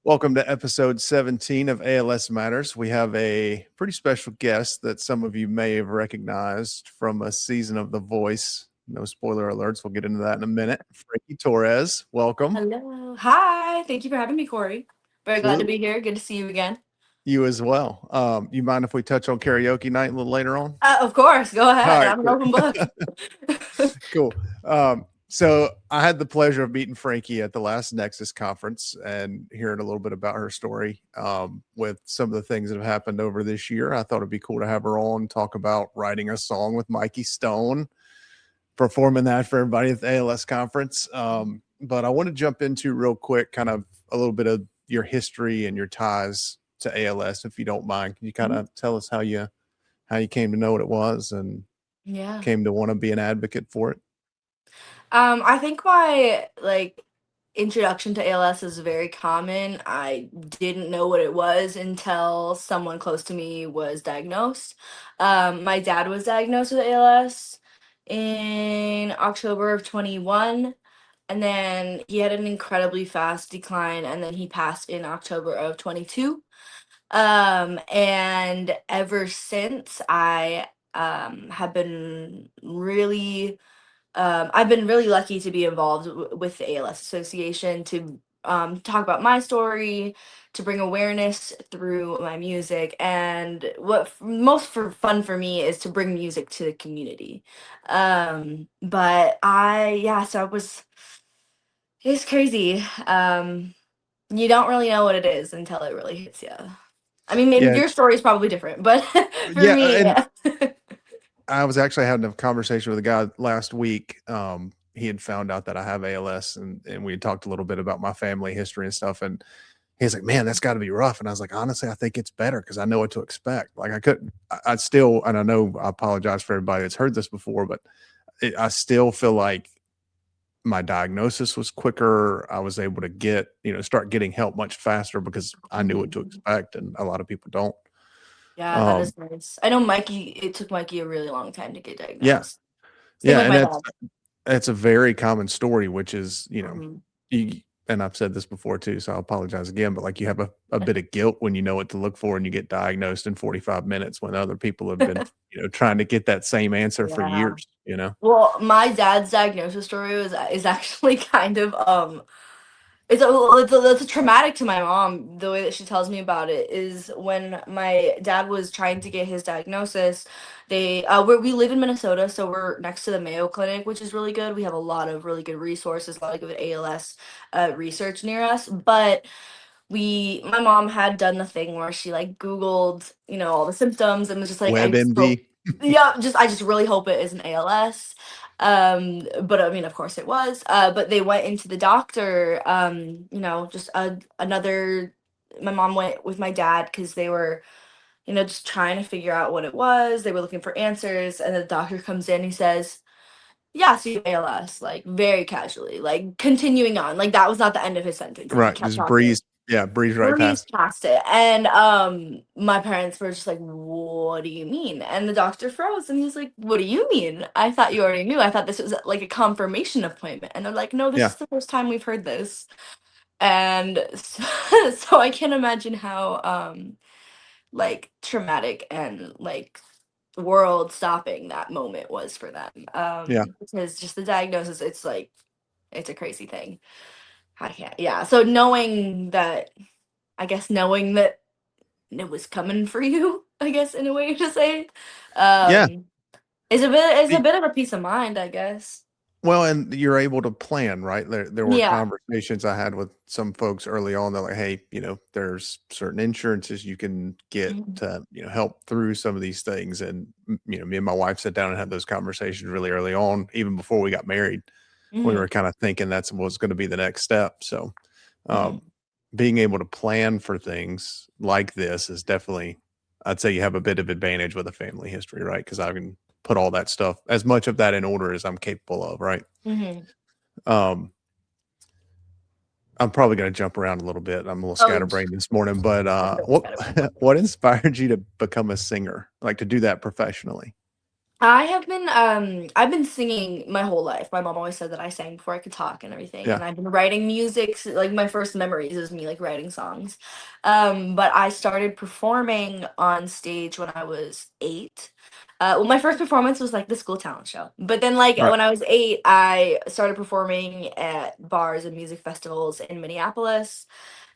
Welcome to episode 17 of ALS Matters. We have a pretty special guest that some of you may have recognized from a season of The Voice. No spoiler alerts. We'll get into that in a minute. Frankie Torres, welcome. Hello. Hi. Thank you for having me, Cory. Very glad to Absolutely. be here. Good to see you again. You as well. You mind if we touch on karaoke night a little later on? Of course. Go ahead. All right, I'm an cool. open book. Cool. So I had the pleasure of meeting Frankie at the last Nexus conference and hearing a little bit about her story with some of the things that have happened over this year. I thought it'd be cool to have her on, talk about writing a song with Mikey Stone, performing that for everybody at the ALS conference. But I want to jump into real quick, kind of a little bit of your history and your ties to ALS, if you don't mind. Can you kind of tell us how you came to know what it was and came to want to be an advocate for it? I think my introduction to ALS is very common. I didn't know what it was until someone close to me was diagnosed. My dad was diagnosed with ALS in October of 21, and then he had an incredibly fast decline, and then he passed in October of 22. And ever since I have been really I've been really lucky to be involved with the ALS Association to talk about my story, to bring awareness through my music, and most for fun for me is to bring music to the community. But it's crazy. You don't really know what it is until it really hits you. I mean, maybe your story is probably different, but for me, I was actually having a conversation with a guy last week. He had found out that I have ALS, and we had talked a little bit about my family history and stuff. And he's like, "Man, that's got to be rough." And I was like, "Honestly, I think it's better because I know what to expect." Like I still, and I know I apologize for everybody that's heard this before, but I still feel like my diagnosis was quicker. I was able to start getting help much faster because I knew what to expect, and a lot of people don't. Yeah, that is nice. I know it took Mikey a really long time to get diagnosed. Yeah. Same with my dad. It's a very common story, which is, and I've said this before too, so I apologize again, but like you have a bit of guilt when you know what to look for and you get diagnosed in 45 minutes when other people have been, trying to get that same answer for years, Well, my dad's diagnosis story is actually kind of it's a traumatic to my mom. The way that she tells me about it is when my dad was trying to get his diagnosis. We live in Minnesota, so we're next to the Mayo Clinic, which is really good. We have a lot of really good resources, a lot of good ALS research near us. But my mom had done the thing where she Googled, all the symptoms and was just like, WebMD. I just really hope it isn't ALS. But I mean, of course it was. But they went into the doctor. My mom went with my dad because they were, just trying to figure out what it was. They were looking for answers, and the doctor comes in. He says, "Yeah, so you have ALS," like very casually, like continuing on, like that was not the end of his sentence. Right, just breeze right past it. And my parents were just like, "What do you mean?" And the doctor froze, and he's like, "What do you mean? I thought you already knew. I thought this was like a confirmation appointment." And they're like, "No, this is the first time we've heard this." And so I can't imagine how traumatic and world stopping that moment was for them. Because just the diagnosis, it's a crazy thing. I can't. Yeah. So knowing that it was coming for you, I guess, in a way to say, is a bit of a peace of mind, I guess. Well, and you're able to plan, right? There were conversations I had with some folks early on. They're like, "Hey, there's certain insurances you can get to, help through some of these things." And, me and my wife sat down and had those conversations really early on, even before we got married. We were kind of thinking that's what's going to be the next step. So, being able to plan for things like this is definitely, I'd say you have a bit of advantage with a family history, right? Because I can put all that stuff, as much of that in order as I'm capable of, right? I'm probably going to jump around a little bit. I'm a little scatterbrained this morning, but what inspired you to become a singer, like to do that professionally? I've been singing my whole life. My mom always said that I sang before I could talk and everything. Yeah. And I've been writing music, like my first memories is me like writing songs. But I started performing on stage when I was 8. Well, my first performance was like the school talent show. But then like Right. when I was 8, I started performing at bars and music festivals in Minneapolis.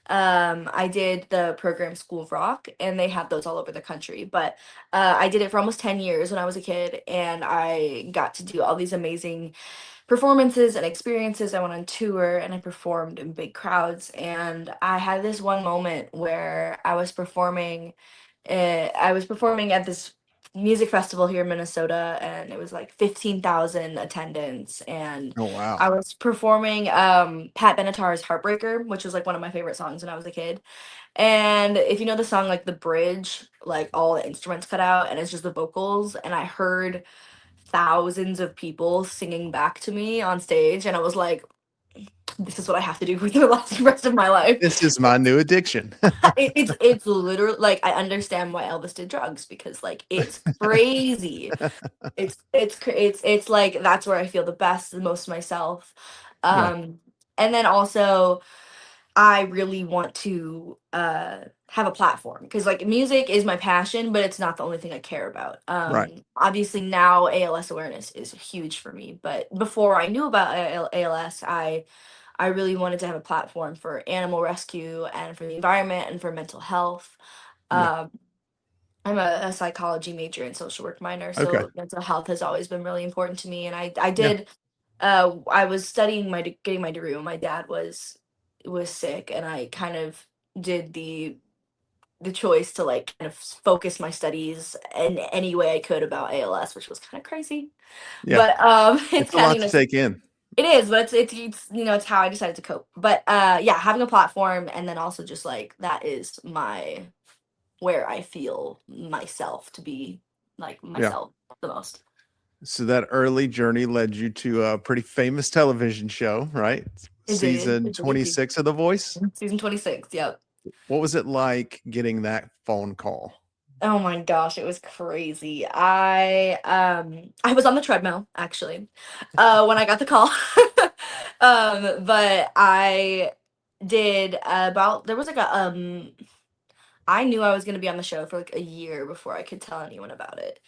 I did the program School of Rock, and they have those all over the country. But I did it for almost 10 years when I was a kid, and I got to do all these amazing performances and experiences. I went on tour and I performed in big crowds. And I had this one moment where I was performing at this music festival here in Minnesota, and it was like 15,000 attendance. And Oh, I wow. was performing Pat Benatar's Heartbreaker, which was like one of my favorite songs when I was a kid. And if you know the song, like the bridge, like all the instruments cut out and it's just the vocals. And I heard thousands of people singing back to me on stage, and I was like, this is what I have to do for the rest of my life. This is my new addiction. It's literally like I understand why Elvis did drugs, because like it's crazy. It's like that's where I feel the best, the most myself. Yeah. Um, and then also I really want to have a platform, because like music is my passion, but it's not the only thing I care about. Right. Obviously now ALS awareness is huge for me, but before I knew about ALS, I really wanted to have a platform for animal rescue and for the environment and for mental health. Yeah. Um, I'm a psychology major and social work minor, Okay. so mental health has always been really important to me. And Yeah. I was studying getting my degree when my dad was sick, and I kind of did the choice to like kind of focus my studies in any way I could about ALS, which was kind of crazy. Yeah. But it's It's a kind of, lot to take in. it is, but it's it's how I decided to cope. But yeah, having a platform, and then also just like that is my where I feel myself to be like Yeah. myself the most. So that early journey led you to a pretty famous television show, right? It did. Season It did. 26 of The Voice. Season 26. Yep. What was it like getting that phone call? Oh my gosh, it was crazy. I was on the treadmill actually, when I got the call. But I did about there was like a I knew I was gonna be on the show for like a year before I could tell anyone about it.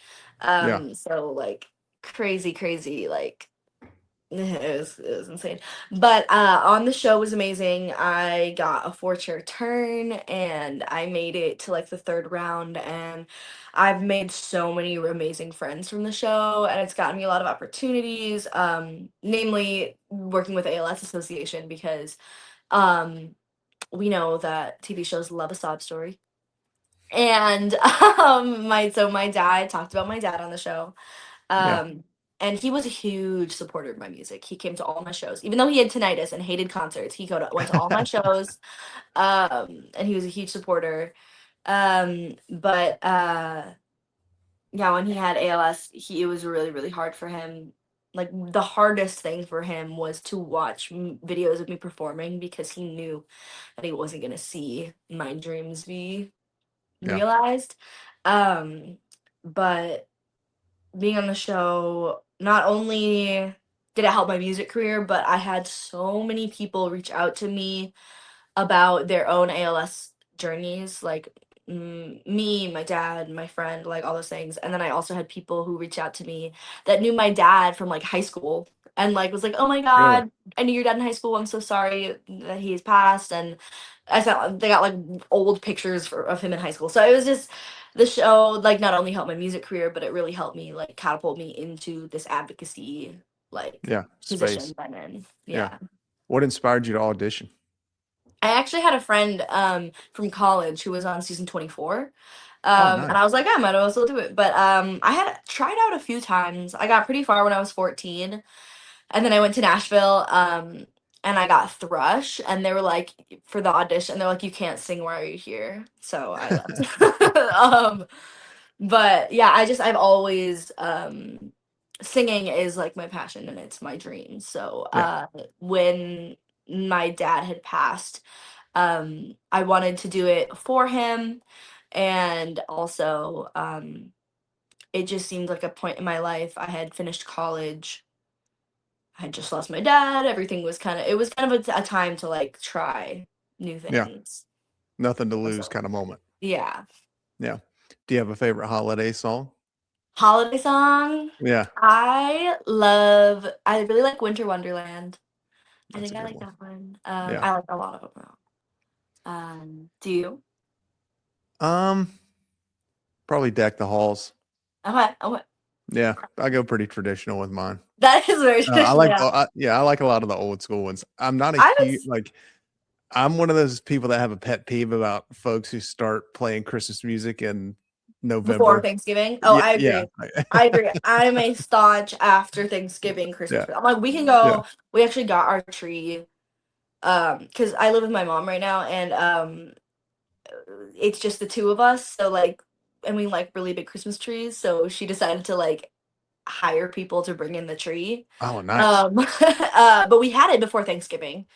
Yeah. So like crazy, like it was insane. But on the show was amazing. I got a four-chair turn and I made it to like the third round, and I've made so many amazing friends from the show, and it's gotten me a lot of opportunities, namely working with ALS Association, because um we know that TV shows love a sob story. And my dad, I talked about my dad on the show. Yeah. Um, and he was a huge supporter of my music. He came to all my shows, even though he had tinnitus and hated concerts. Went to all my shows, and he was a huge supporter. But yeah, when he had ALS, it was really hard for him. Like the hardest thing for him was to watch videos of me performing, because he knew that he wasn't gonna see my dreams be Yeah. realized. Um, but being on the show, not only did it help my music career, but I had so many people reach out to me about their own ALS journeys, like me, my dad, my friend, like all those things. And then I also had people who reached out to me that knew my dad from like high school, and like was like, "Oh my Really? God, I knew your dad in high school. I'm so sorry that he's passed." And I said they got like old pictures of him in high school. So it was just the show like not only helped my music career, but it really helped me like catapult me into this advocacy like Yeah. position Space. that I'm in. Yeah. Yeah. What inspired you to audition? I actually had a friend from college who was on season 24. Oh, And nice. I was like, I might as well do it. But I had tried out a few times. I got pretty far when I was 14. And then I went to Nashville, and I got thrush, and they were like, for the audition, they're like, you can't sing, why are you here? So I left. But yeah, I've always singing is like my passion and it's my dream. So Yeah. when my dad had passed, I wanted to do it for him, and also it just seemed like a point in my life. I had finished college. I had just lost my dad. Everything was it was kind of a time to like try new Yeah. things. Nothing to lose So, kind of moment. yeah. Yeah. Do you have a favorite holiday song? Holiday song. Yeah. I really like Winter Wonderland. I That's think a I good like one. that one. Yeah. I like a lot of them though. Do you? Um, Probably Deck the Halls. Okay. Okay. Yeah, I go pretty traditional with mine. That is very I traditional. like Yeah. yeah, I like a lot of the old school ones. I'm not a I huge was like I'm one of those people that have a pet peeve about folks who start playing Christmas music in before November. Thanksgiving. Oh, Yeah, I yeah, agree. I agree. I'm a staunch after Thanksgiving Christmas. yeah, I'm like, we can yeah. go. We actually got our tree. Because I live with my mom right now, and it's just the two of us. So like, and we like really big Christmas trees. So she decided to like hire people to bring in the tree. Oh, nice. But we had it before Thanksgiving,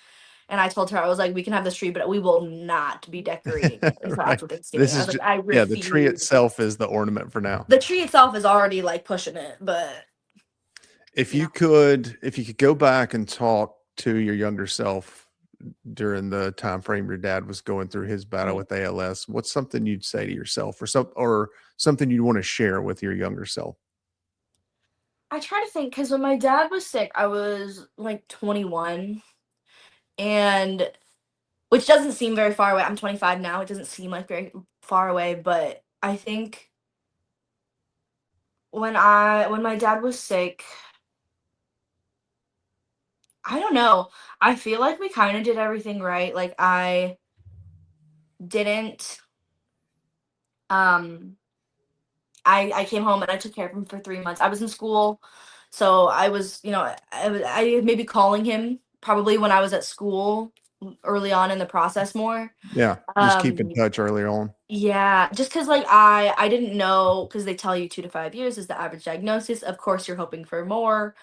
and I told her I was like, we can have this tree, but we will not be decorating it until Right. after Thanksgiving. This I was is like, just I yeah, the tree refuse. itself is the ornament for now. The tree itself is already like pushing it, but yeah. If you could go back and talk to your younger self during the time frame your dad was going through his battle Mm. with ALS, what's something you'd say to yourself or something you'd want to share with your younger self? I try to think because when my dad was sick, I was like 21, and which doesn't seem very far away. I'm 25 now. It doesn't seem like very far away, but I think when my dad was sick, I don't know. I feel like we kind of did everything right. Like I didn't um I came home and I took care of him for 3 months. I was in school, so I was, I maybe calling him probably when I was at school early on in the process more. Yeah, just keep in Um, touch early on. yeah, just because like I didn't know because they tell you 2 to 5 years is the average diagnosis. Of course, you're hoping for more.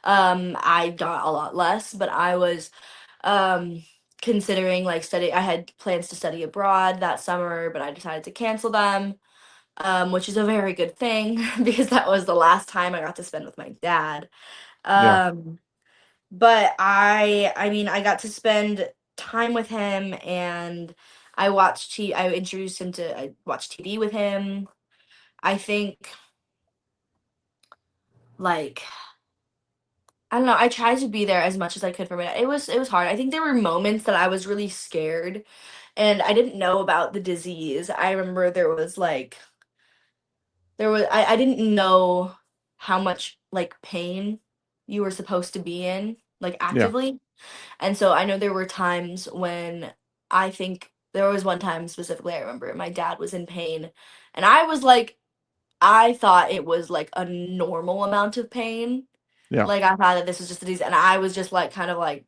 I got a lot less, but I was um considering like study. I had plans to study abroad that summer, but I decided to cancel them, which is a very good thing because that was the last time I got to spend with my dad. Yeah, Um, but I mean, I got to spend time with him, and I introduced him to I watched TV with him. I think like I don't know, I tried to be there as much as I could for my dad. It was hard. I think there were moments that I was really scared and I didn't know about the disease. I remember I didn't know how much like pain you were supposed to be in, like yeah, actively. And so I know there were times when I think there was one time specifically I remember my dad was in pain and I was like I thought it was like a normal amount of pain. yeah. Like I thought that this was just a disease and I was just like kind of like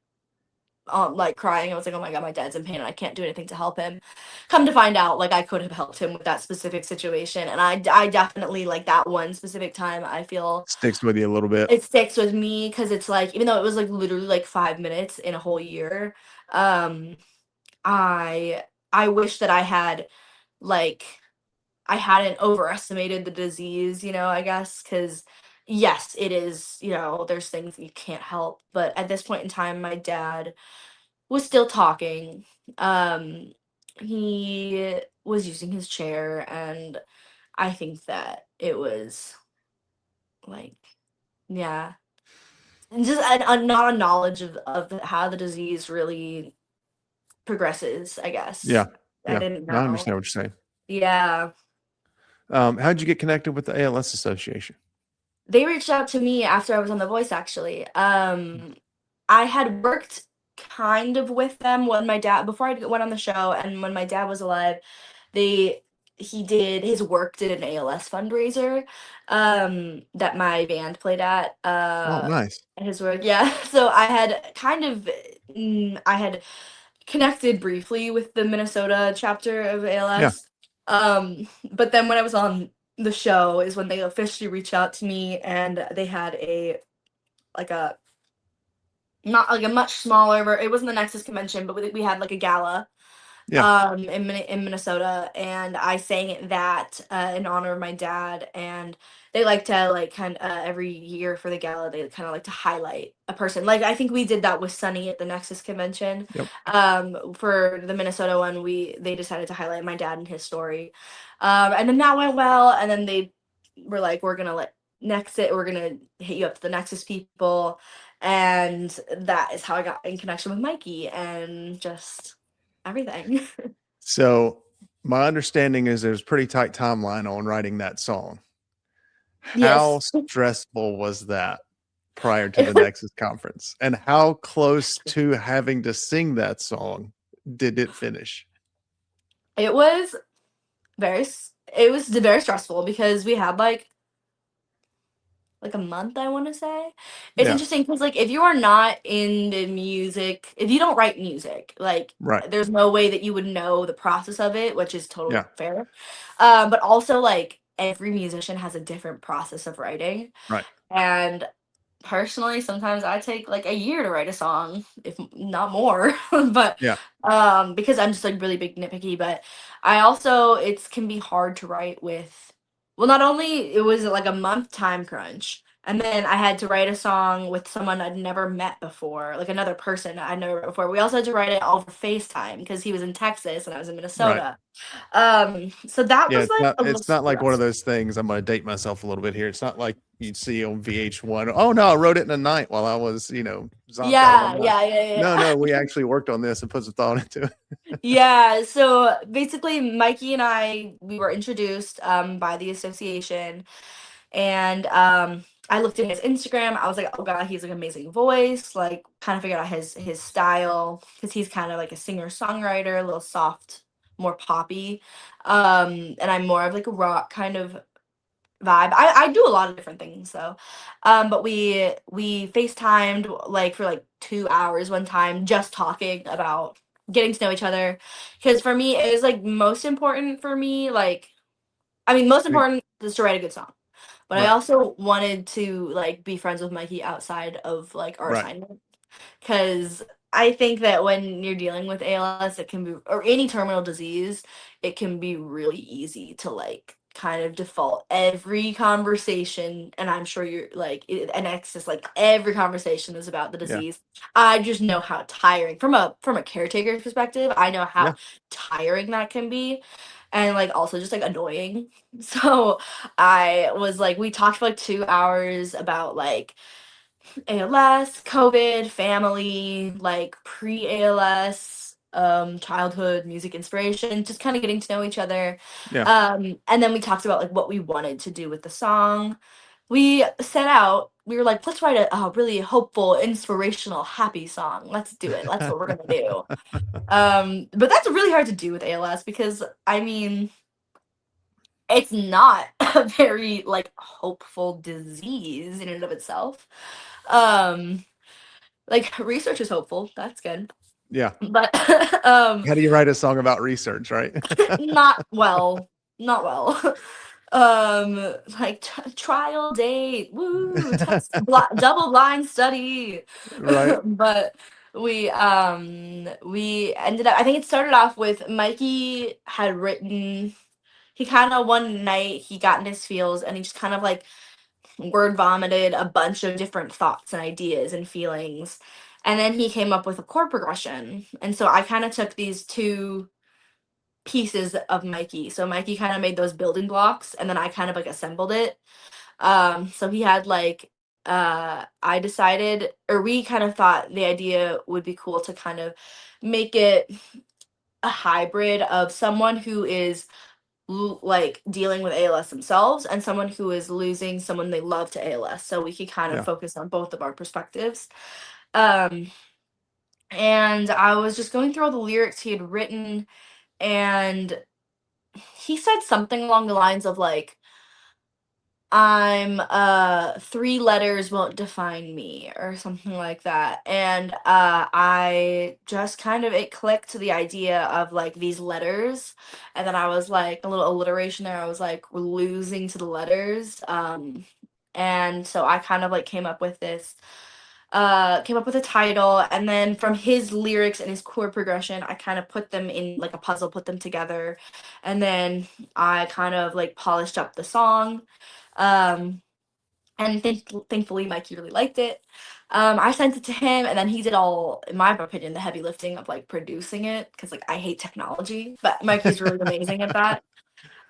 crying. I was like, "Oh my god, my dad's in pain and I can't do anything to help him." Come to find out, like I could have helped him with that specific situation, and I definitely like that one specific time. I feel Sticks with you a little bit. it sticks with me because it's like even though it was like literally like 5 minutes in a whole year, um, I I wish that like I hadn't overestimated the disease. I guess because yes, it is. There's things that you can't help, but at this point in time, my dad was still talking. Um, he was using his chair, and I think that it was like, yeah, and just not a knowledge of how the disease really progresses. I guess Yeah, I yeah. didn't No, I know. understand what you're saying. Yeah, How'd you get connected with the ALS Association? they reached out to me after I was on The Voice. Actually, I had worked kind of with them when my dad before I went on the show, and when my dad was alive. They he did his work did an ALS fundraiser that my band played at Oh, nice. his work, yeah. So I had I had connected briefly with the Minnesota chapter of Yeah, ALS, but then when I was on the show is when they officially reached out to me, and they had a like a not like a much smaller it wasn't the Nexus convention, but we had like a gala, Yeah. in Minnesota, and I sang that in honor of my dad. And they like to like kind every year for the gala, they kind of like to highlight a person. Like I think we did that with Sunny at the Nexus convention. Yep. For the Minnesota one, they decided to highlight my dad and his story, and then that went well. And then they were like, we're gonna let Nexus, we're gonna hit you up to the Nexus people, and that is how I got in connection with Mikey and just everything. So my understanding is there's a pretty tight timeline on writing that song. How Yes. stressful was that prior to It the was, Nexus conference? And how close to having to sing that song did it finish? it was it was very stressful because we had like a month, I want to say. It's Yeah. interesting because like if you are not in the music, if you don't write music, like Right. there's no way that you would know the process of it, which is totally Yeah. fair. But also like every musician has a different process of writing. Right. And personally, sometimes I take like a year to write a song, if not more. But Yeah. because I'm just like really big nitpicky. But I also, it can be hard to write with, well, not only it was like a month time crunch, and then I had to write a song with someone I'd never met before, like another person I'd never met before. We also had to write it over FaceTime because he was in Texas and I was in Right. Minnesota. So that Yeah, was like a little it's not like one of stressful. those things. I'm gonna date myself a little bit here. It's not like you'd see on VH1. Oh no, I wrote it in a night while I was, zonked out of my Yeah, mind. yeah, yeah, No, yeah. no, we actually worked on this and put some thought into it. Yeah, so basically Mikey and I, we were introduced by the association, and I looked at his Instagram. I was like, oh god, he's like amazing voice, like kind of figured out his style because he's kind of like a singer-songwriter, a little soft, more poppy. And I'm more of like a rock kind of vibe. I do a lot of different things though. But we FaceTimed like for like 2 hours one time, just talking about getting to know each other. Because for me, it was like most important for me, like I mean, most Like, important is to write a good song. But I right, also wanted to like be friends with Mikey outside of like our right. assignment. Because I think that when you're dealing with ALS, it can be, or any terminal disease, it can be really easy to like kind of default every conversation. And I'm sure you're like, and it's just like every conversation is about the Yeah, disease. I just know how tiring, from a caretaker's perspective, I know yeah. how tiring that can be. And like also just like annoying. So I was like, we talked for like 2 hours about like ALS, COVID, family, like pre-ALS, childhood, music inspiration, just kind of getting to know each other. Yeah. And then we talked about like what we wanted to do with the song. We set out, we were like, let's write a really hopeful, inspirational, happy song. Let's do it. That's what we're gonna do. But that's really hard to do with ALS because I mean, it's not a very like hopeful disease in and of itself. Um, like research is hopeful. That's good. Yeah. But How do you write a song about research, right? not well. Not well. Like trial date. Woo, double blind study. Right. But we ended up, I think it started off with Mikey had written, he kind of one night he got in his feels and he just kind of like word vomited a bunch of different thoughts and ideas and feelings. And then he came up with a chord progression. And so I kind of took these two pieces of Mikey. So Mikey kind of made those building blocks and then I kind of like assembled it. So he had like I decided, or we kind of thought the idea would be cool to kind of make it a hybrid of someone who is like dealing with ALS themselves and someone who is losing someone they love to ALS. So we could kind of Yeah. focus on both of our perspectives. Um, and I was just going through all the lyrics he had written, and he said something along the lines of like, I'm 3 letters won't define me or something like that. And I just kind of, it clicked to the idea of like these letters. And then I was like a little alliteration there. I was like, we're losing to the letters. And so I kind of like came up with this came up with a title, and then from his lyrics and his chord progression, I kind of put them in like a puzzle, put them together, and then I kind of like polished up the song. Um, and thankfully Mikey really liked it. I sent it to him, and then he did all, in my opinion, the heavy lifting of like producing it, because like I hate technology, but Mikey's really amazing at that.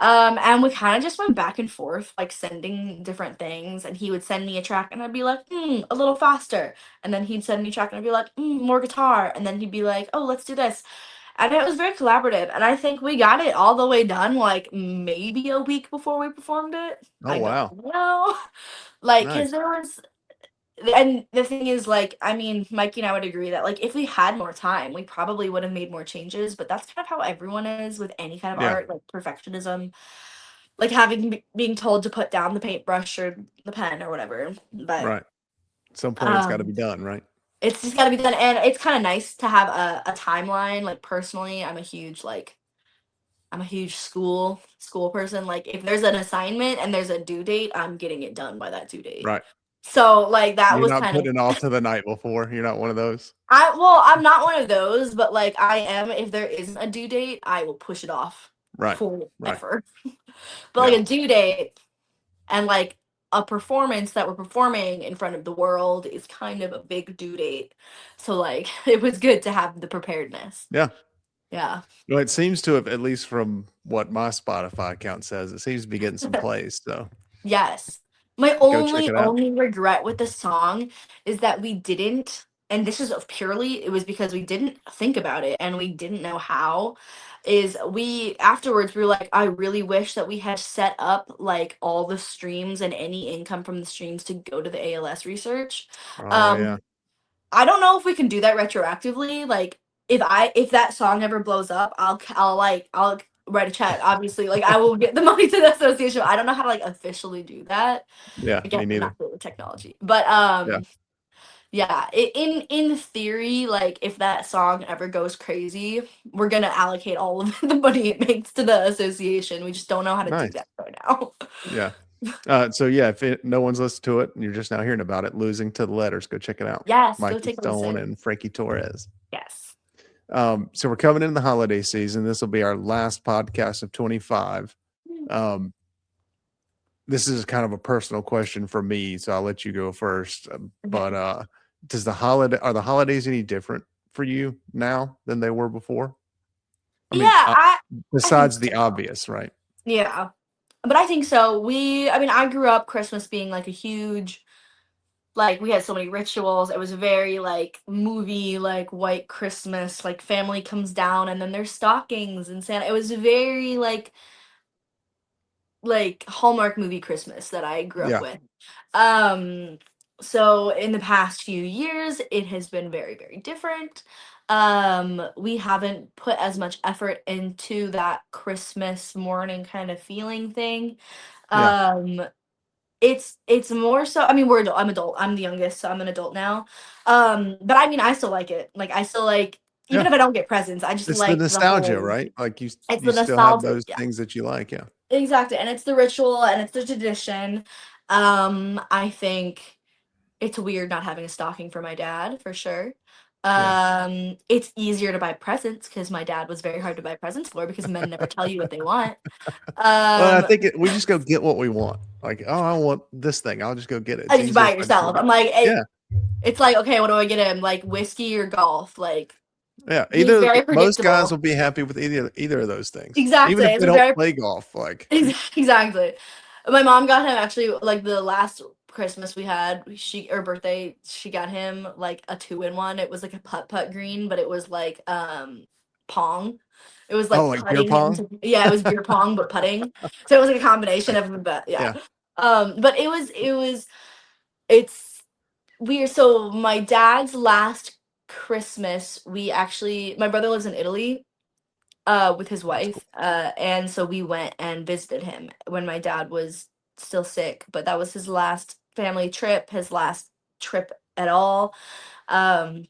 And we kind of just went back and forth, like sending different things, and he would send me a track, and I'd be like, a little faster, and then he'd send me a track, and I'd be like, more guitar, and then he'd be like, oh, let's do this, and it was very collaborative, and I think we got it all the way done like maybe a week before we performed it. Oh, I don't wow. know. Like, because Nice. there was, and the thing is, like, I mean, Mikey and I would agree that, like, if we had more time, we probably would have made more changes, but that's kind of how everyone is with any kind of Yeah. art, like perfectionism, like being told to put down the paintbrush or the pen or whatever. But Right. At some point, it's got to be um, done, right? it's just got to be done, and it's kind of nice to have a timeline. Like, personally, I'm a huge school person. Like, if there's an assignment and there's a due date, I'm getting it done by that due date. Right. So, like, that You're was not kind of, putting it off to the night before. You're not one of those. I'm not one of those, but like I am, if there isn't a due date, I will push it off Right. Right. forever. But like Yeah. a due date and like a performance that we're performing in front of the world is kind of a big due date. So like it was good to have the preparedness. Yeah. Yeah. Well, it seems to have, at least from what my Spotify account says, it seems to be getting some plays. So Yes. My go check it out. only regret with the song is that we didn't, and this is purely, it was because we didn't think about it and we didn't know how, is we afterwards we were like, I really wish that we had set up like all the streams and any income from the streams to go to the ALS research. Oh, yeah. Um, I don't know if we can do that retroactively. Like, if that song ever blows up, I'll write a check. Obviously, like I will get the money to the association. I don't know how to like officially do that. Yeah. Again, Me I'm neither. not good with technology, but Yeah. yeah. In theory, like if that song ever goes crazy, we're gonna allocate all of the money it makes to the association. We just don't know how to do Nice. that right now. Yeah. So yeah, if no one's listened to it and you're just now hearing about it, Losing to the Letters, go check it out. Yes, go Mikey take a Stone listen. and Frankie Torres. Yes. So we're coming into the holiday season. This will be our last podcast of 25. Um, this is kind of a personal question for me, so I'll let you go first. But are the holidays any different for you now than they were before? I Yeah, mean, I think besides the so. obvious, right? Yeah. But I think so. I mean, I grew up Christmas being like a huge, like, we had so many rituals. It was very like movie, like white Christmas, like family comes down and then there's stockings and Santa. It was very like Hallmark movie Christmas that I grew up Yeah, with. Um, so in the past few years, it has been very, very different. We haven't put as much effort into that Christmas morning kind of feeling thing. yeah, Um, it's more so, I mean, I'm adult. I'm the youngest, so I'm an adult now. But I mean, I still like it. Like I still like, even yeah. if I don't get presents, I just It's the like the nostalgia, whole, right? Like it's you the still have nostalgia. those Yeah. things that you like. Yeah, Exactly, and it's the ritual and it's the tradition. I think it's weird not having a stocking for my dad, for sure. yeah. It's easier to buy presents because my dad was very hard to buy presents for because men never tell you what they want. Well, I Um, think we just go get what we want. Like, oh, I want this thing. I'll just go get it. I It's just easier buy if it I just go yourself. get I'm it. like, Yeah, it's like, okay, what do I get him? Like whiskey or golf? Like yeah. he's Either very most guys predictable. will be happy with either of those things, even Exactly. if It's they a don't very play golf. Like, exactly. My mom got him actually like the last Christmas we had, she or birthday, she got him like a 2-in-1. It was like a putt green, but it was like pong. It was oh, like like beer putting pong. into, yeah, it was beer pong but putting. So it was like a combination of, but yeah. Yeah, But it's weird. So my dad's last Christmas, my brother lives in Italy with his that's cool. wife, and so we went and visited him when my dad was still sick, but that was his last family trip, his last trip at all. um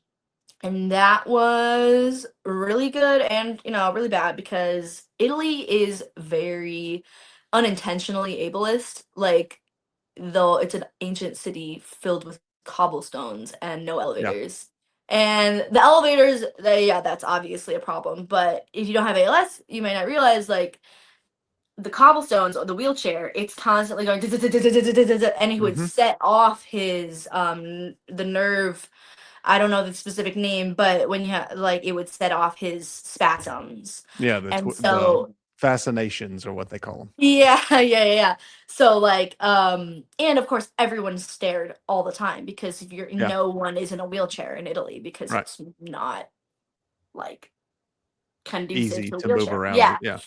and that was really good and really bad because Italy is very unintentionally ableist, like, though it's an ancient city filled with cobblestones and no Yeah. elevators. And the elevators, yeah, that's obviously a problem. But if you don't have ALS, you may not realize like the cobblestones or the wheelchair, it's constantly going, and he would Mm-hmm. set off his the nerve. I don't know the specific name, but when you have like it would set off his spasms. Yeah. And The so fascinations are what they call them. yeah, yeah. So like and of course everyone stared all the time because if you're Yeah. no one is in a wheelchair in Italy because Right. it's not like conducive Easy to a to move wheelchair. around. Yeah. Yeah.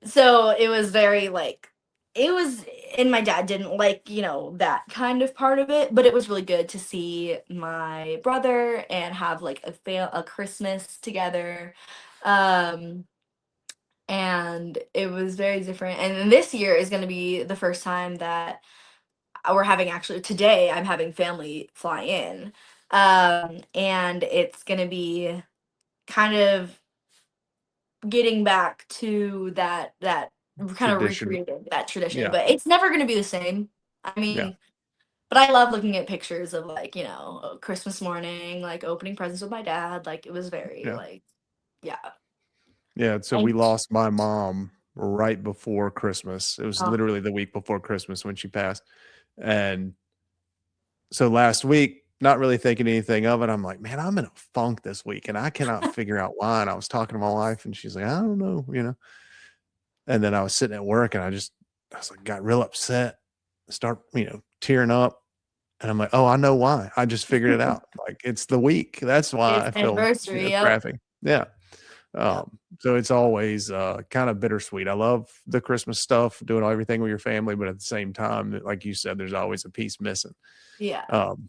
So it was very like it was and my dad didn't like, that kind of part of it, but it was really good to see my brother and have like a Christmas together. Um and it was very different. And then this year is going to be the first time that we're having actually today I'm having family fly in. And it's going to be kind of getting back to that kind of Tradition. recreating that tradition, Yeah. but it's never going to be the same. I Yeah. mean, but I love looking at pictures of like, Christmas morning, like opening presents with my dad. Like it was very Yeah. like, yeah. Yeah. So we And lost my mom right before Christmas. It was oh, literally the week before Christmas when she passed. And so last week, not really thinking anything of it. I'm like, man, I'm in a funk this week and I cannot figure out why. And I was talking to my wife and she's like, I don't know. And then I was sitting at work and I was like, got real upset, start, tearing up. And I'm like, oh, I know why. I just figured it out. Like it's the week. That's why it's I feel, anniversary. Yep. crappy. Yeah. Yep. So it's always kind of bittersweet. I love the Christmas stuff, doing everything with your family, but at the same time, like you said, there's always a piece missing. Yeah.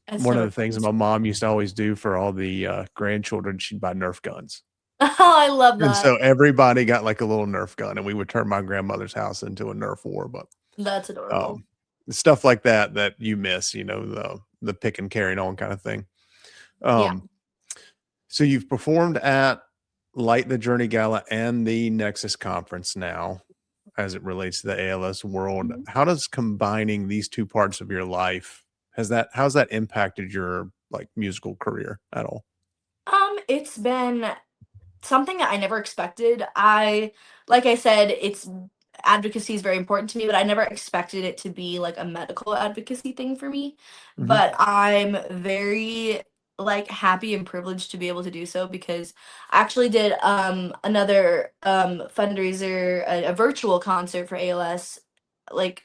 It's One of never the things that fun. my mom used to always do for all the grandchildren, she'd buy Nerf guns. Oh, I love And that. so everybody got like a little Nerf gun, and we would turn my grandmother's house into a Nerf war. But That's adorable. um, stuff like that you miss, the pick and carrying on kind of thing. Yeah. So you've performed at Light the Journey Gala and the Nexus Conference now, as it relates to the ALS world. Mhm. How does combining these two parts of your life how's that impacted your like musical career at all? It's been something that I never expected. Like I said, it's advocacy is very important to me, but I never expected it to be like a medical advocacy thing for me. Hmm. But I'm very like happy and privileged to be able to do so because I actually did another fundraiser, a virtual concert for ALS like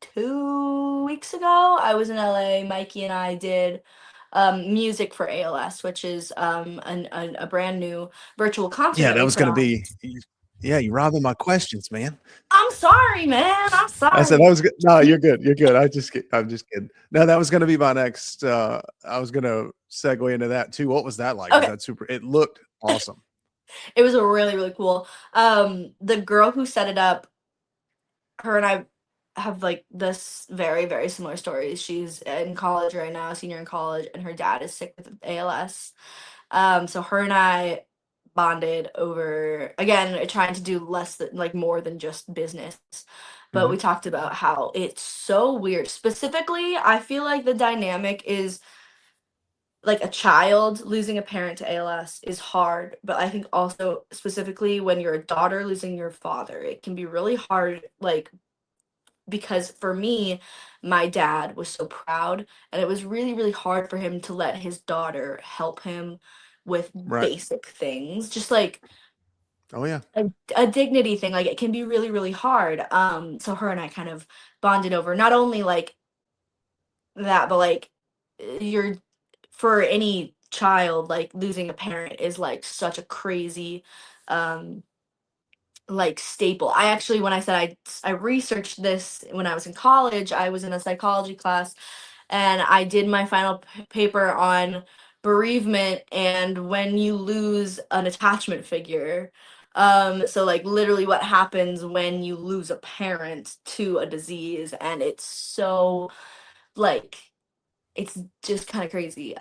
2 weeks ago. I was in LA. Mikey and I did music for ALS, which is a brand new virtual concert Yeah, that that we was put going to on. be. Yeah, you're robbing my questions, man. I'm sorry, man. I'm I said that sorry. was good. No, you're good. You're good. I'm just kidding. No, that was going to be my next. I was going to segue into that too. What was that like? Was Okay. that super? It looked awesome. It was a really, really cool. The girl who set it up, her and I have like this very, very similar stories. She's in college right now, senior in college, and her dad is sick with ALS. So her and I bonded over again trying to do less than like more than just business. But we Hmm. talked about how it's so weird. Specifically, I feel like the dynamic is like a child losing a parent to ALS is hard, but I think also specifically when you're a daughter losing your father, it can be really hard like because for me, my dad was so proud, and it was really, really hard for him to let his daughter help him with Right. basic things, just like Oh yeah. a dignity thing. Like it can be really, really hard. So her and I kind of bonded over not only like that, but like you're for any child, like losing a parent is like such a crazy um like staple. I actually when I said I researched this when I was in college, I was in a psychology class and I did my final paper on bereavement and when you lose an attachment figure. So like literally what happens when you lose a parent to a disease and it's so like it's just kind of crazy.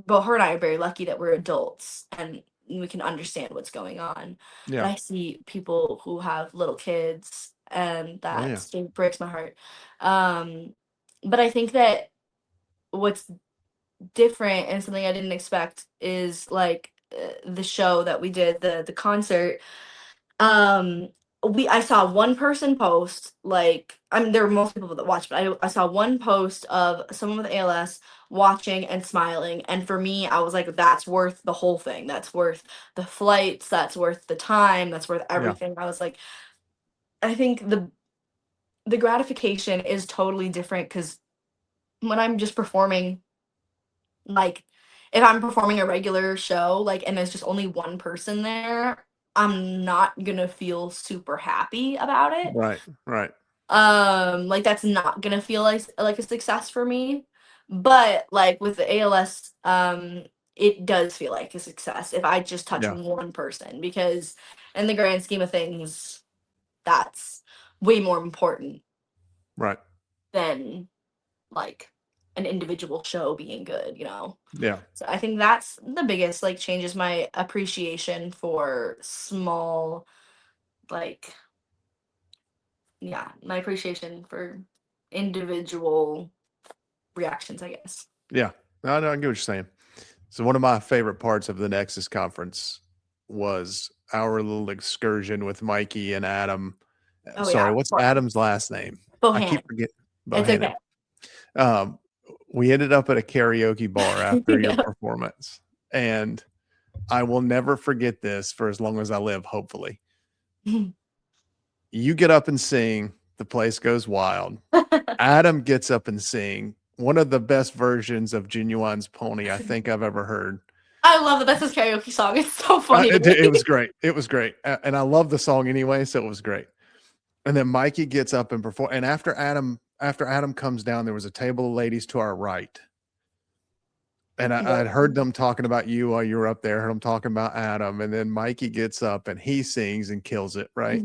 Both her and I are very lucky that we're adults and we can understand what's going on. But Yeah. I see people who have little kids, and Oh that yeah. still breaks my heart. Um, but I think that what's different and something I didn't expect is like the show that we did, the concert. Um, I saw one person post, like, I mean, there were most people that watched, but I saw one post of someone with ALS watching and smiling. And for me, I was like, that's worth the whole thing. That's worth the flights. That's worth the time. That's worth Yeah. everything. I was like, I think the gratification is totally different because when I'm just performing, like, if I'm performing a regular show, like, and there's just only one person there, I'm not gonna feel super happy about it. Right. Right. Like, that's not gonna feel like a success for me. But, like, with the ALS, it does feel like a success if I just touch Yeah. one person, because in the grand scheme of things, that's way more important Right. than, like, an individual show being good, you know? Yeah. So I think that's the biggest, like, changes my appreciation for small, like, yeah, my appreciation for individual reactions, I guess. Yeah. I get what you're saying. So one of my favorite parts of the Nexus conference was our little excursion with Mikey and Adam. Oh Sorry, yeah, what's Adam's last name? I Bohannon. keep forgetting. It's okay. Bohannon. Um, we ended up at a karaoke bar after your Yeah. performance, and I will never forget this for as long as I live, hopefully. You get up and sing, the place goes wild. Adam gets up and sing one of the best versions of Genuine's Pony I think I've ever heard. I love that that's his karaoke song. It's so funny to It me. was great. It was great. And I love the song anyway, so it was great. And then Mikey gets up and perform. And after Adam comes down, there was a table of ladies to our right. And I'd heard them talking about you while you were up there, heard them talking about Adam. And then Mikey gets up and he sings and kills it, right?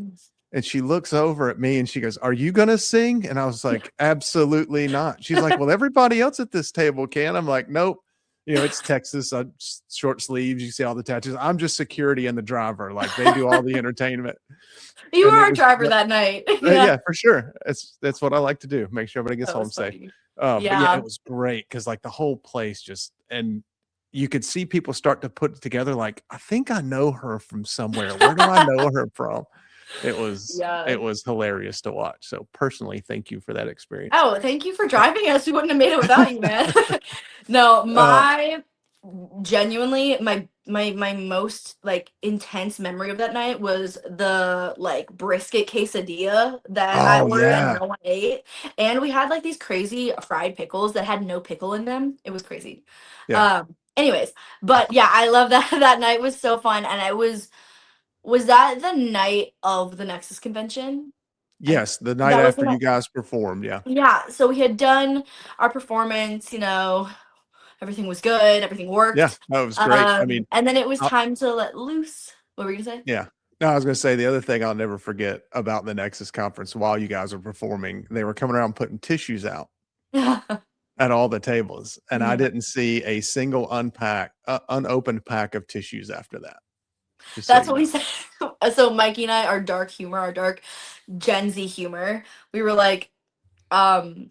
And she looks over at me and she goes, "Are you going to sing?" And I was like, "Absolutely not." She's like, "Well, everybody else at this table can." I'm like, "Nope." You know, it's Texas, short sleeves. You see all the tattoos. I'm just security and the driver. Like they do all the entertainment. You And were it a was, driver that night. Yeah. yeah, for sure. That's what I like to do. Make sure everybody gets That home was safe. funny. But yeah, Yeah. it was great because like the whole place just, and you could see people start to put together like, I think I know her from somewhere. Where do I know her from? Yeah. It was hilarious to watch. So personally, thank you for that experience. Oh, thank you for driving us. We wouldn't have made it without you, man. No, genuinely my most like intense memory of that night was the like brisket quesadilla that I Oh ordered and yeah. no one ate. And we had like these crazy fried pickles that had no pickle in them. It was crazy. Yeah. Anyways, but yeah, I love that. That night was so fun. And was that the night of the Nexus convention? Yes, the night That was the after night. you guys performed. Yeah. Yeah, so we had done our performance, everything was good, everything Yeah. worked. That was great. I mean, And then it was I'll, time to let loose. What were you gonna yeah. No, I was going to say the other thing I'll never forget about the Nexus conference while you guys were performing, they were coming around putting tissues out say? at all the tables, and I Yeah. didn't see a single unopened pack of tissues after that. Just That's so what you we said. So Mikey and I, our dark humor, our dark Gen Z humor, we were like, and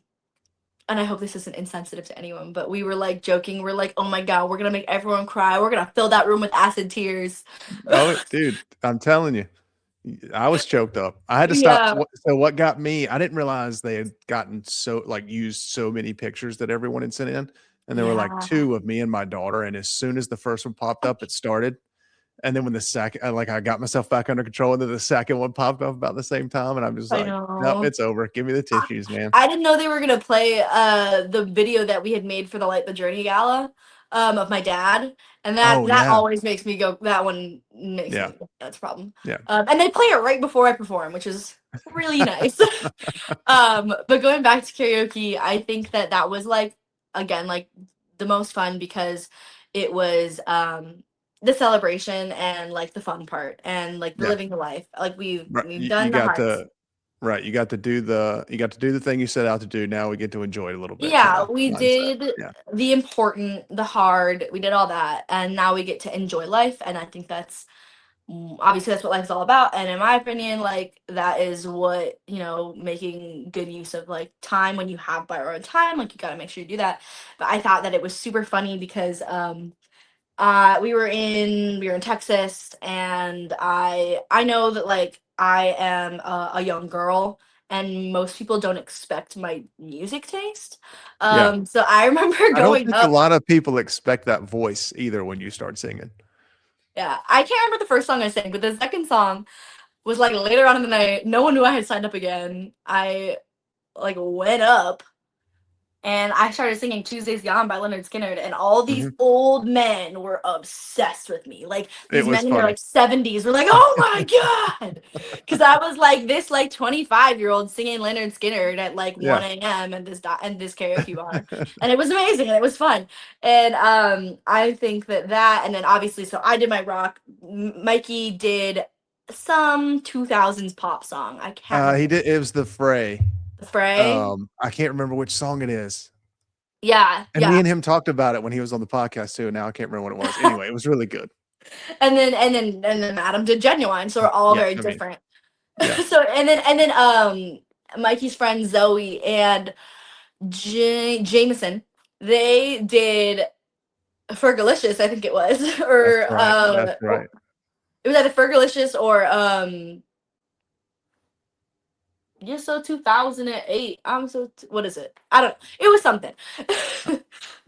I hope this isn't insensitive to anyone, but we were like joking. We're like, oh my God, we're gonna make everyone cry. We're gonna fill that room with acid tears. know. Oh, dude, I'm telling you, I was choked up. I had to stop. Yeah. So what got me? I didn't realize they had gotten so like used so many pictures that everyone had sent in, and there were like Yeah. 2 of me and my daughter. And as soon as the first one popped up, it started. And then when the second, I got myself back under control, and then the second one popped up about the same time, and I'm just I like, "Nope, know. it's over. Give me the tissues, man." I didn't know they were gonna play the video that we had made for the Light the Journey gala of my dad, and Oh that yeah, always makes me go. That one makes yeah, me. That's a problem. yeah, And they play it right before I perform, which is really nice. But going back to karaoke, I think that was like again like the most fun because it was the celebration and like the fun part and like the yeah. living the life. Like Right. we've You done the got hearts. to right. You got to do the thing you set out to do. Now we get to enjoy it a little bit, kind Yeah, of we mindset. did Yeah, the important, the hard, we did all that, and now we get to enjoy life, and I think that's obviously that's what life's all about, and in my opinion, like that is what, making good use of like time when you have borrowed time, like you got to make sure you do that. But I thought that it was super funny because we were in Texas, and I know that like I am a young girl, and most people don't expect my music taste. Yeah. So I remember I don't going think a up. lot of people expect that voice either when you start singing. Yeah, I can't remember the first song I sang, but the second song was like later on in the night. No one knew I had signed up again. I like went up and I started singing Tuesday's Gone by Leonard Skinner, and all these Mhm. old men were obsessed with me. Like It these was men in their funny. like 70s were like, "Oh my god!" Because I was like this like 25-year-old singing Leonard Skinner at like Yeah. 1 a.m. at this karaoke bar, and it was amazing and it was fun. And I think that and then obviously, so I did my rock. Mikey did some 2000s pop song. I can't He remember did it was The Fray. the fray. I can't remember which song it is. Yeah, And me yeah. and him talked about it when he was on the podcast too. Now I can't remember what it was. Anyway, it was really good. And then Adam did Genuine, so we're all Yeah, very I mean, different. yeah, So and then Mikey's friend Zoe and Jameson, they did Fergalicious, I think it was, that's or right. That's right. it was either Fergalicious or yeah, so 2008. What is it? I don't know. It was something.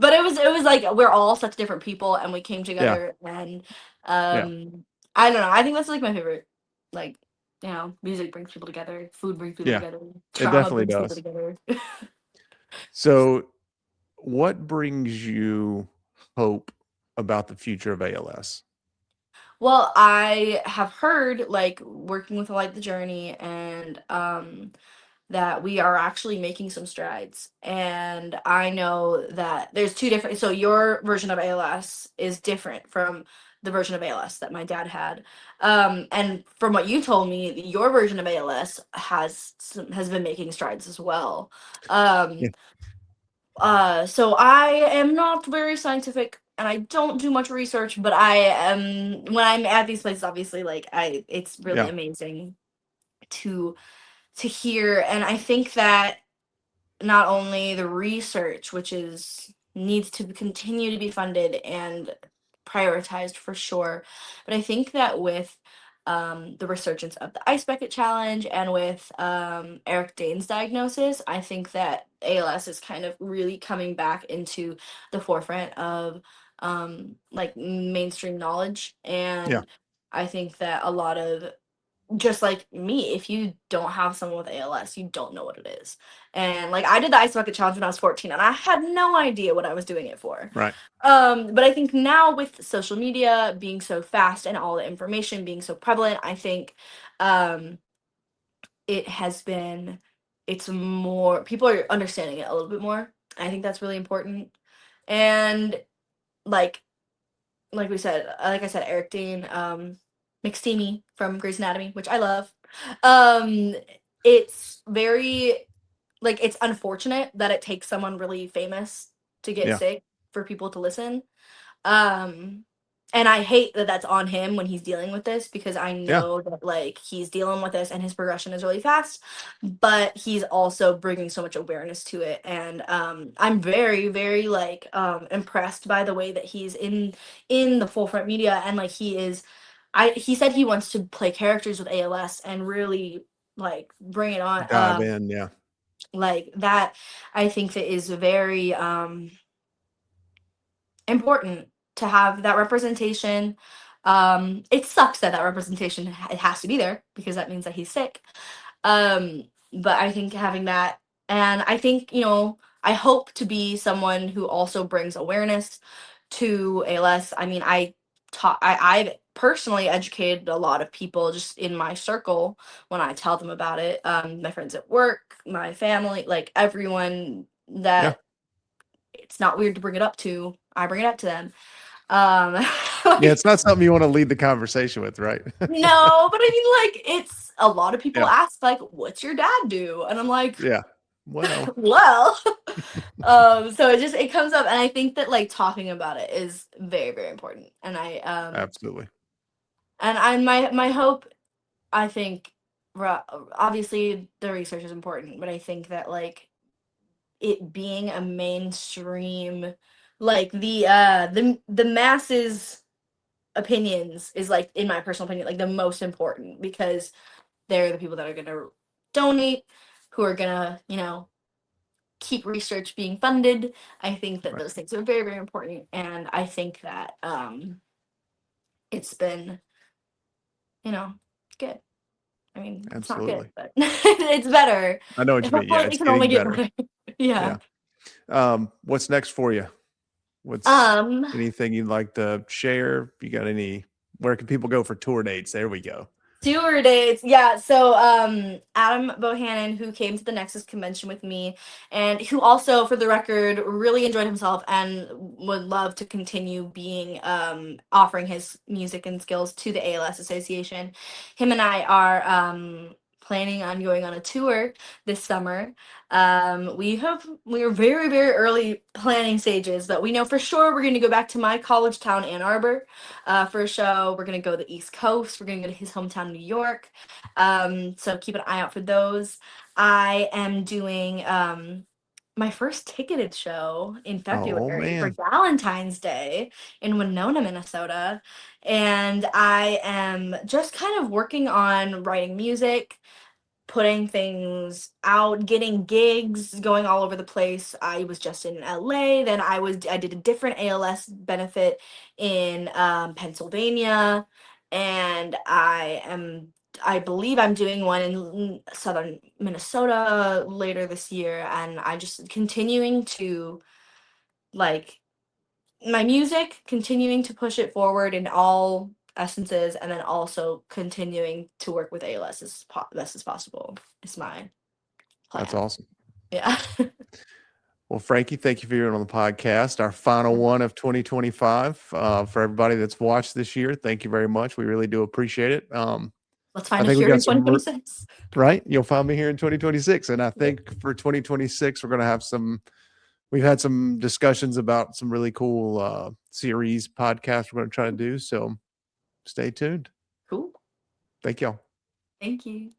But it was like we're all such different people and we came Yeah, together, and yeah. I don't know. I think that's like my favorite, like, music brings people together, food brings people Yeah, together, it trauma definitely brings people does. together. So, what brings you hope about the future of ALS? Well, I have heard, like, working with Light the Journey, and that we are actually making some strides. And I know that there's two different, so your version of ALS is different from the version of ALS that my dad had. And from what you told me, your version of ALS has been making strides as well. Yeah, Um, so I am not very scientific and I don't do much research, but I am when I'm at these places, obviously, like it's really yeah, amazing to hear. And I think that not only the research, which is needs to continue to be funded and prioritized for sure, but I think that with the resurgence of the Ice Bucket Challenge and with Eric Dane's diagnosis, I think that ALS is kind of really coming back into the forefront of like mainstream knowledge. yeah. And I think that a lot of, just like me, if you don't have someone with ALS, you don't know what it is. And like I did the ice bucket challenge when I was 14 and I had no idea what I was doing it for. Right. But I think now with social media being so fast and all the information being so prevalent, I think um it has been it's more people are understanding it a little bit more. I think that's really important. And like like we said, like I said, Eric Dane, McSteamy from Grey's Anatomy, which I love. Um, it's very like it's unfortunate that it takes someone really famous to get Yeah, sick for people to listen. Um, and I hate that that's on him when he's dealing with this, because I yeah, know that like he's dealing with this and his progression is really fast, but he's also bringing so much awareness to it. And I'm very, very like impressed by the way that he's in the forefront media, and like he said he wants to play characters with ALS and really like bring it on. dive in. Yeah, Like that, I think that is very important to have that representation. It sucks that that representation it has to be there because that means that he's sick. Um, but I think having that, and I think, I hope to be someone who also brings awareness to ALS. I mean, I've personally educated a lot of people just in my circle when I tell them about it. My friends at work, my family, like everyone yeah, that it's not weird to bring it up to, I bring it up to them. yeah. Like, It's not something you want to lead the conversation with, right? no, but I mean, like, it's a lot of people Yeah, ask, like, what's your dad do? And I'm like, yeah. Well, well, so it comes up, and I think that like talking about it is very, very important. And absolutely. And my hope, I think, obviously the research is important, but I think that like it being a mainstream, like the masses opinions is like, in my personal opinion, like the most important, because they're the people that are gonna donate, who are gonna, keep research being funded. I think that Right. those things are very, very important, and I think that it's been, good. I mean, it's not good, Absolutely. but it's better. I know what And you mean. Yeah, hopefully it it's can only getting get better. better. Yeah. Yeah. What's next for you? What's Um, anything you'd like to share? You got any, where can people go for tour dates? There we go. Tour dates. Yeah. So Adam Bohannon, who came to the Nexus convention with me, and who also, for the record, really enjoyed himself and would love to continue being offering his music and skills to the ALS Association. Him and I are planning on going on a tour this summer. We are very, very early planning stages, but we know for sure we're gonna go back to my college town, Ann Arbor, for a show. We're gonna go to the East Coast. We're gonna go to his hometown, New York. So keep an eye out for those. I am doing my first ticketed show in Oh February for man. Valentine's Day in Winona, Minnesota. And I am just kind of working on writing music, putting things out, getting gigs, going all over the place. I was just in LA, then I did a different ALS benefit in Pennsylvania, and I believe I'm doing one in southern Minnesota later this year, and I just continuing to like my music, continuing to push it forward in all essences, and then also continuing to work with ALS as best as possible is my That's plan. awesome. Yeah. Well, Frankie, thank you for being on the podcast. Our final one of 2025. For everybody that's watched this year, thank you very much. We really do appreciate it. Let's I find a think we cure in got some, 2026. right? You'll find me here in 2026. And I Yeah. think for 2026, we're going to have we've had some discussions about some really cool series podcasts we're going to try to do. So stay tuned. Cool. Thank y'all. Thank you.